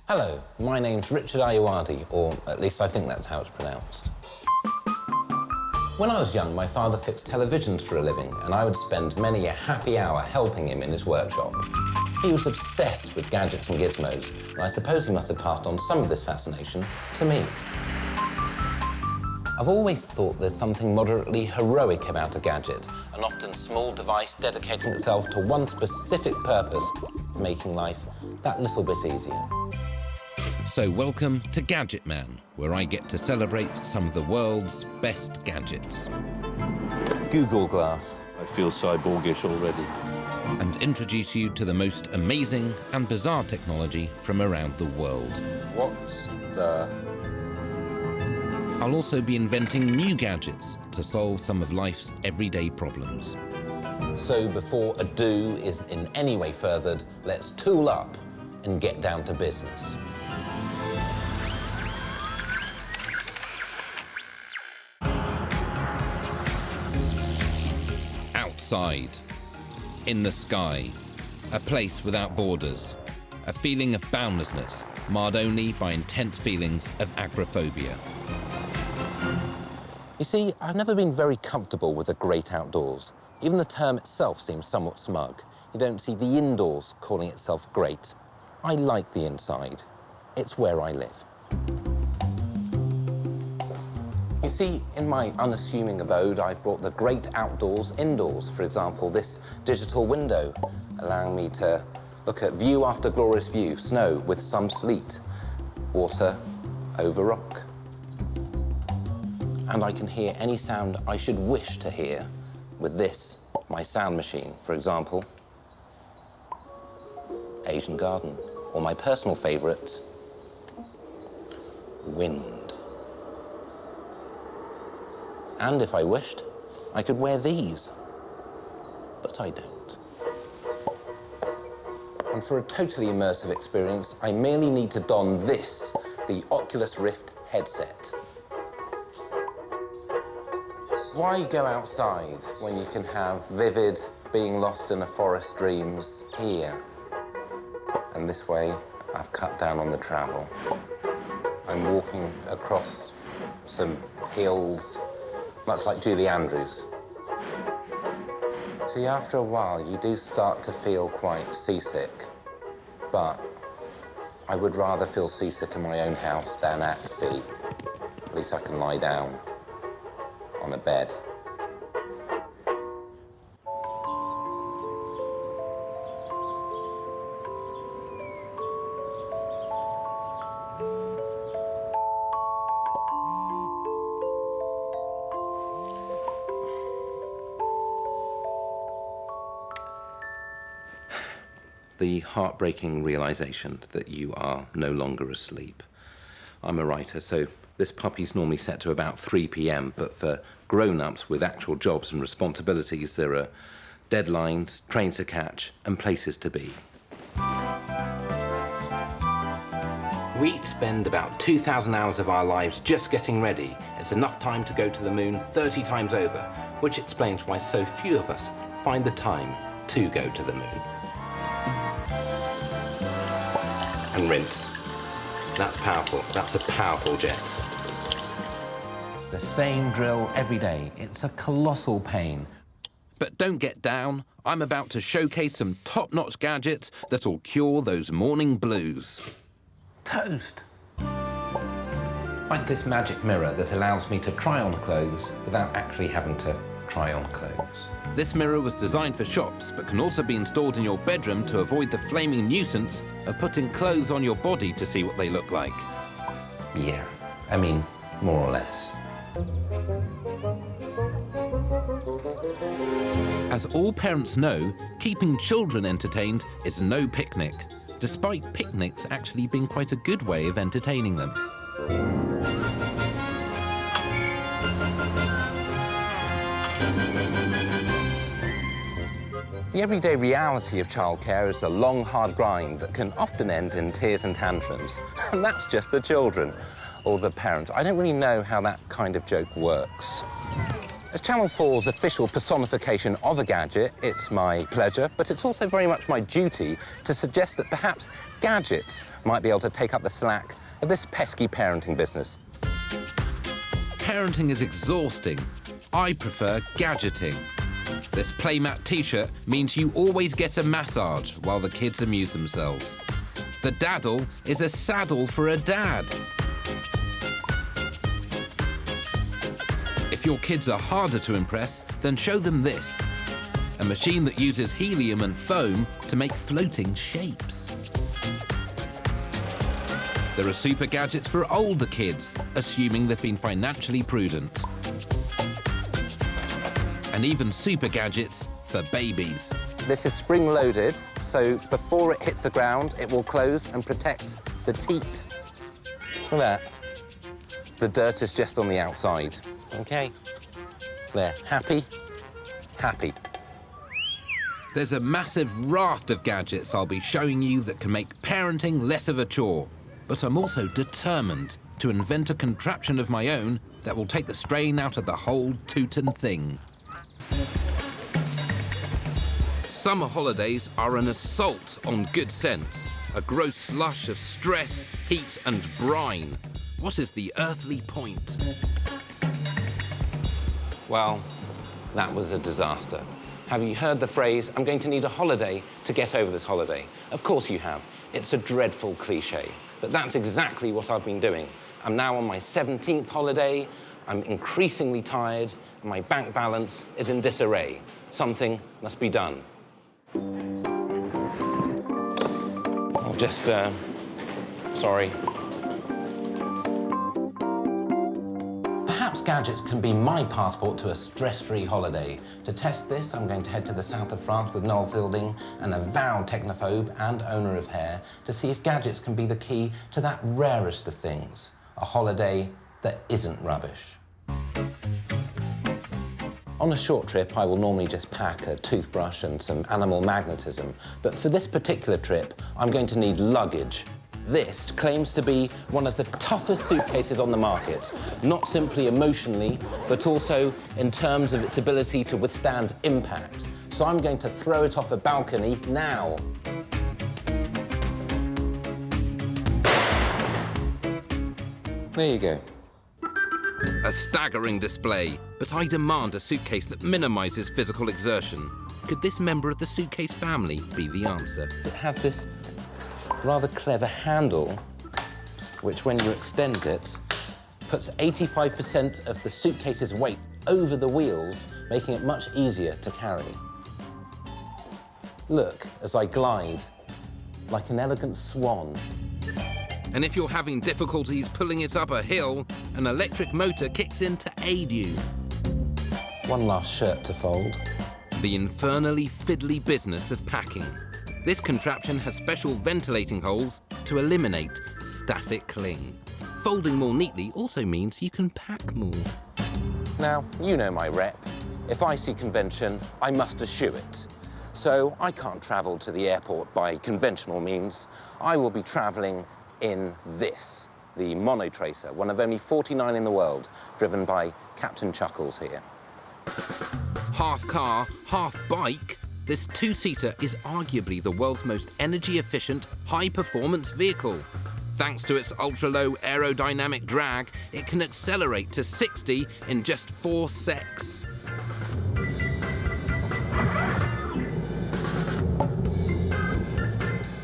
Hello, my name's Richard Ayoade, or at least I think that's how it's pronounced. When I was young, my father fixed televisions for a living, and I would spend many a happy hour helping him in his workshop. He was obsessed with gadgets and gizmos, and I suppose he must have passed on some of this fascination to me. I've always thought there's something moderately heroic about a gadget, an often small device dedicating itself to one specific purpose, making life that little bit easier. So welcome to Gadget Man, where I get to celebrate some of the world's best gadgets. Google Glass. I feel cyborgish already. And introduce you to the most amazing and bizarre technology from around the world. What the... I'll also be inventing new gadgets to solve some of life's everyday problems. So before ado is in any way furthered, let's tool up and get down to business. Outside, in the sky, a place without borders, a feeling of boundlessness marred only by intense feelings of agoraphobia. You see, I've never been very comfortable with the great outdoors. Even the term itself seems somewhat smug. You don't see the indoors calling itself great. I like the inside. It's where I live. You see, in my unassuming abode, I've brought the great outdoors indoors. For example, this digital window, allowing me to look at view after glorious view, snow with some sleet, water over rock. And I can hear any sound I should wish to hear with this, my sound machine. For example, Asian garden, or my personal favorite, wind. And if I wished, I could wear these, but I don't. And for a totally immersive experience, I merely need to don this, the Oculus Rift headset. Why go outside when you can have vivid, being lost in a forest dreams here? And this way, I've cut down on the travel. I'm walking across some hills, much like Julie Andrews. See, after a while, you do start to feel quite seasick, but I would rather feel seasick in my own house than at sea. At least I can lie down on a bed. The heartbreaking realization that you are no longer asleep. I'm a writer, so this puppy's normally set to about 3 p.m, but for grown-ups with actual jobs and responsibilities, there are deadlines, trains to catch, and places to be. We each spend about 2,000 hours of our lives just getting ready. It's enough time to go to the moon 30 times over, which explains why so few of us find the time to go to the moon. And rinse. That's powerful. That's a powerful jet. The same drill every day. It's a colossal pain. But don't get down. I'm about to showcase some top-notch gadgets that'll cure those morning blues. Toast. Like this magic mirror that allows me to try on clothes without actually having to try on clothes. This mirror was designed for shops, but can also be installed in your bedroom to avoid the flaming nuisance of putting clothes on your body to see what they look like. Yeah, I mean, more or less. As all parents know, keeping children entertained is no picnic, despite picnics actually being quite a good way of entertaining them. The everyday reality of childcare is a long, hard grind that can often end in tears and tantrums. And that's just the children or the parents. I don't really know how that kind of joke works. As Channel 4's official personification of a gadget, it's my pleasure, but it's also very much my duty to suggest that perhaps gadgets might be able to take up the slack of this pesky parenting business. Parenting is exhausting. I prefer gadgeting. This playmat t-shirt means you always get a massage while the kids amuse themselves. The daddle is a saddle for a dad. If your kids are harder to impress, then show them this. A machine that uses helium and foam to make floating shapes. There are super gadgets for older kids, assuming they've been financially prudent. And even super gadgets for babies. This is spring-loaded, so before it hits the ground, it will close and protect the teat. Look at that. The dirt is just on the outside. OK. There. Happy? Happy. There's a massive raft of gadgets I'll be showing you that can make parenting less of a chore. But I'm also determined to invent a contraption of my own that will take the strain out of the whole Tootin' thing. Summer holidays are an assault on good sense, a gross slush of stress, heat and brine. What is the earthly point? Well, that was a disaster. Have you heard the phrase, I'm going to need a holiday to get over this holiday? Of course you have. It's a dreadful cliche, but that's exactly what I've been doing. I'm now on my 17th holiday, I'm increasingly tired, and my bank balance is in disarray. Something must be done. I'll just, sorry. Perhaps gadgets can be my passport to a stress-free holiday. To test this, I'm going to head to the south of France with Noel Fielding, an avowed technophobe and owner of hair, to see if gadgets can be the key to that rarest of things, a holiday that isn't rubbish. On a short trip, I will normally just pack a toothbrush and some animal magnetism, but for this particular trip, I'm going to need luggage. This claims to be one of the toughest suitcases on the market, not simply emotionally, but also in terms of its ability to withstand impact. So I'm going to throw it off a balcony now. There you go. A staggering display, but I demand a suitcase that minimises physical exertion. Could this member of the suitcase family be the answer? It has this rather clever handle, which when you extend it, puts 85% of the suitcase's weight over the wheels, making it much easier to carry. Look as I glide like an elegant swan. And if you're having difficulties pulling it up a hill, an electric motor kicks in to aid you. One last shirt to fold. The infernally fiddly business of packing. This contraption has special ventilating holes to eliminate static cling. Folding more neatly also means you can pack more. Now, you know my rep. If I see convention, I must eschew it. So I can't travel to the airport by conventional means. I will be travelling in this, the Monotracer, one of only 49 in the world, driven by Captain Chuckles here. Half car, half bike, this two-seater is arguably the world's most energy-efficient, high-performance vehicle. Thanks to its ultra-low aerodynamic drag, it can accelerate to 60 in just 4 secs.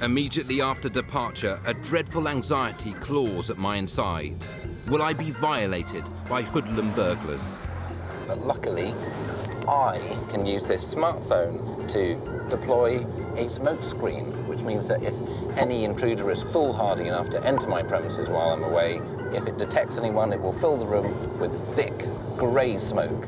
Immediately after departure, a dreadful anxiety claws at my insides. Will I be violated by hoodlum burglars? But luckily, I can use this smartphone to deploy a smoke screen, which means that if any intruder is foolhardy enough to enter my premises while I'm away, if it detects anyone, it will fill the room with thick, grey smoke.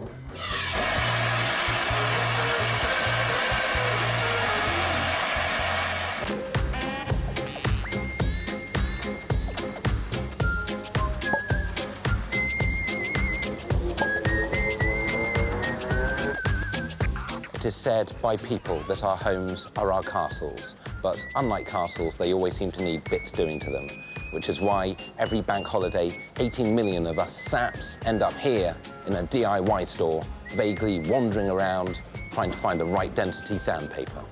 It is said by people that our homes are our castles, but unlike castles, they always seem to need bits doing to them, which is why every bank holiday, 18 million of us saps end up here in a DIY store vaguely wandering around, trying to find the right density sandpaper.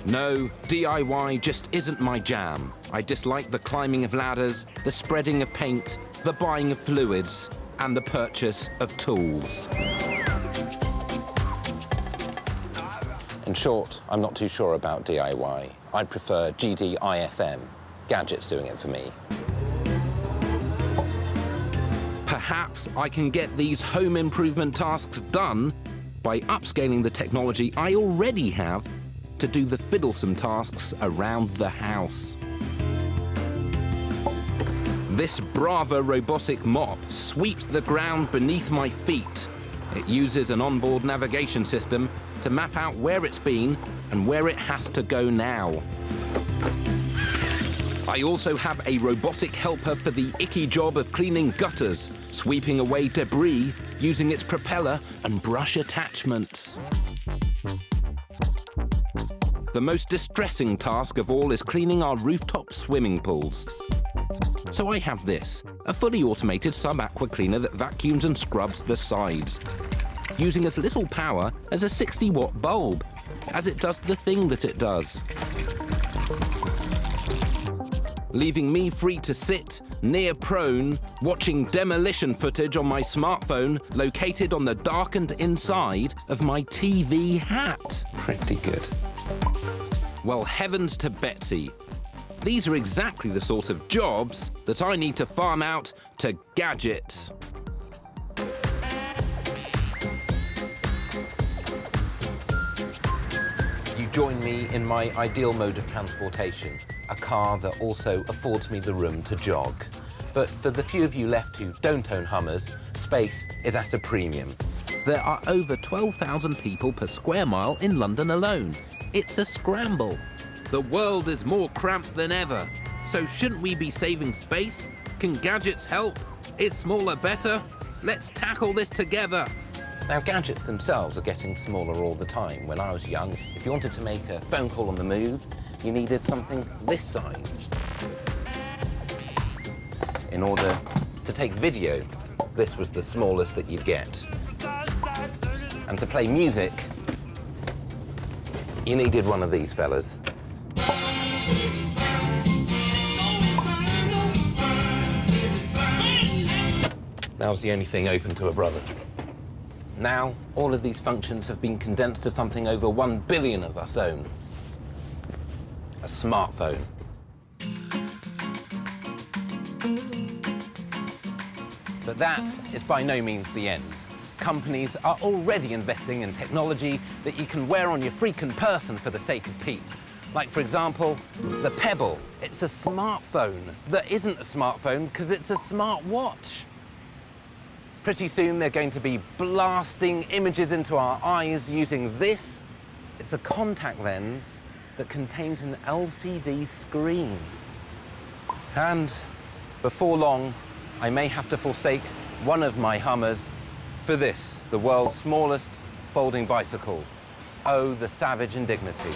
No, DIY just isn't my jam. I dislike the climbing of ladders, the spreading of paint, the buying of fluids, and the purchase of tools. In short, I'm not too sure about DIY. I'd prefer GDIFM. Gadget's doing it for me. Perhaps I can get these home improvement tasks done by upscaling the technology I already have to do the fiddlesome tasks around the house. This Brava robotic mop sweeps the ground beneath my feet. It uses an onboard navigation system to map out where it's been and where it has to go now. I also have a robotic helper for the icky job of cleaning gutters, sweeping away debris using its propeller and brush attachments. The most distressing task of all is cleaning our rooftop swimming pools. So I have this, a fully automated sub-aqua cleaner that vacuums and scrubs the sides, using as little power as a 60-watt bulb, as it does the thing that it does. Leaving me free to sit, near prone, watching demolition footage on my smartphone located on the darkened inside of my TV hat. Pretty good. Well, heavens to Betsy. These are exactly the sort of jobs that I need to farm out to Gadget. You join me in my ideal mode of transportation, a car that also affords me the room to jog. But for the few of you left who don't own Hummers, space is at a premium. There are over 12,000 people per square mile in London alone. It's a scramble. The world is more cramped than ever. So shouldn't we be saving space? Can Gadgets help? Is smaller better? Let's tackle this together. Now, gadgets themselves are getting smaller all the time. When I was young, if you wanted to make a phone call on the move, you needed something this size. In order to take video, this was the smallest that you'd get. And to play music, you needed one of these fellas. That was the only thing open to a brother. Now, all of these functions have been condensed to something over 1 billion of us own. A smartphone. But that is by no means the end. Companies are already investing in technology that you can wear on your freaking person for the sake of Pete. Like, for example, the Pebble. It's a smartphone that isn't a smartphone because it's a smartwatch. Pretty soon they're going to be blasting images into our eyes using this. It's a contact lens that contains an LCD screen. And before long, I may have to forsake one of my Hummers for this, the world's smallest folding bicycle. Oh, the savage indignity.